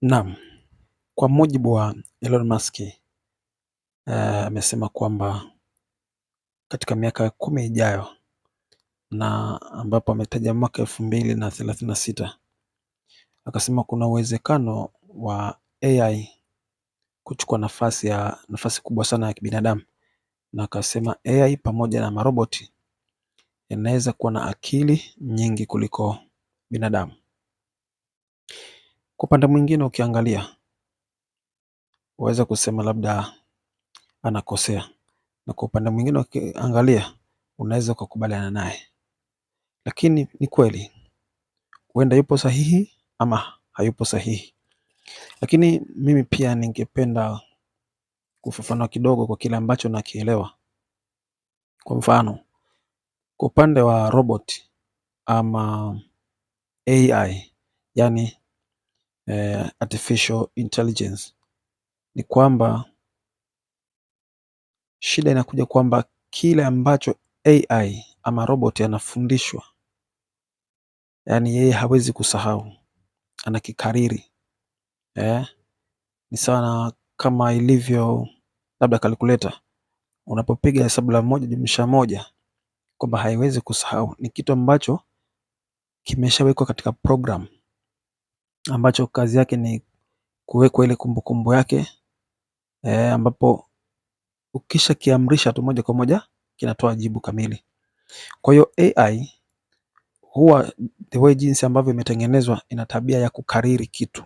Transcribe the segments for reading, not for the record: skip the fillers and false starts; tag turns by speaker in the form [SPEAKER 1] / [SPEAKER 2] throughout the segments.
[SPEAKER 1] Naam, kwa mujibu wa Elon Musk amesema kwamba katika miaka 10 ijayo, na ambapo ametaja mwaka 2036, akasema kuna uwezekano wa AI kuchukua nafasi kubwa sana ya kibinadamu, na akasema AI pamoja na maroboti yanaweza kuwa na akili nyingi kuliko binadamu. Kwa upande mwingine ukiangalia, waweza kusema labda anakosea, na kwa upande mwingine ukiangalia unaweza kukubaliana naye, lakini ni kweli huenda yupo sahihi ama hayupo sahihi. Lakini mimi pia ningependa kufafanua kidogo kwa kile ambacho nakielewa. Kwa mfano, kwa upande wa robot ama AI, yani artificial intelligence, ni kwamba shida inakuja kwamba kile ambacho AI ama robot anafundishwa, yani yeye hawezi kusahau, anakikariri. Ni sana kama ilivyo labda calculator, unapopiga hesabu la 1+1 kwamba haiwezi kusahau. Ni kitu ambacho kimeshawekwa katika program, ambacho kazi yake ni kuwekwa ile kumbukumbu yake, ambapo ukisha kiamrisha tu moja kwa moja kinatoa jibu kamili. Kwa hiyo AI huwa the way jinsi ambavyo imetengenezwa ina tabia ya kukariri kitu,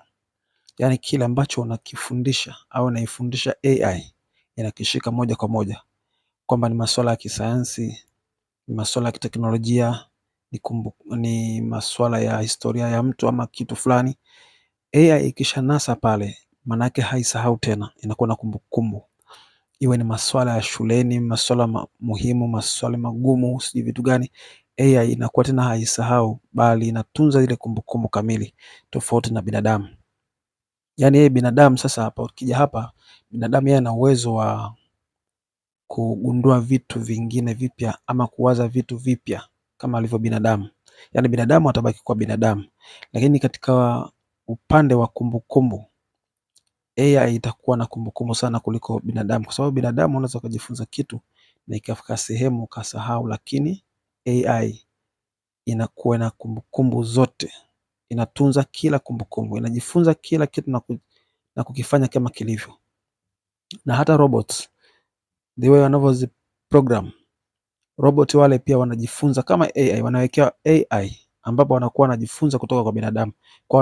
[SPEAKER 1] yani kile ambacho unakifundisha au unaifundisha AI inakishika moja kwa moja, kwamba ni masuala ya kisayansi, ni masuala ya kiteknolojia, ni masuala ya historia ya mtu ama kitu fulani. AI ikisha nasa pale, manake haisahau tena, inakuwa na kumbukumbu. Iwe ni masuala ya shuleni, masuala muhimu, masuala magumu, sijui vitu gani, AI inakuwa tena haisahau, bali inatunza ile kumbukumbu kamili, tofauti na binadamu. Yani yeye binadamu sasa hapa, ukija hapa, binadamu yeye ana uwezo wa kugundua vitu vingine vipya ama kuwaza vitu vipya kama alivyo binadamu. Yani binadamu atabaki kwa binadamu, lakini katika upande wa kumbukumbu, AI itakuwa na kumbukumbu sana kuliko binadamu, kwa sababu binadamu unaweza kujifunza kitu na ikafika sehemu ukasahau, lakini AI inakuwa na kumbukumbu zote, inatunza kila kumbukumbu, inajifunza kila kitu na kukifanya kama kilivyo. Na hata robots, the way wanavyozi program, robot wale pia wanajifunza kama AI, wanawekea AI ambapo wanakuwa wanajifunza kutoka kwa binadamu, kwa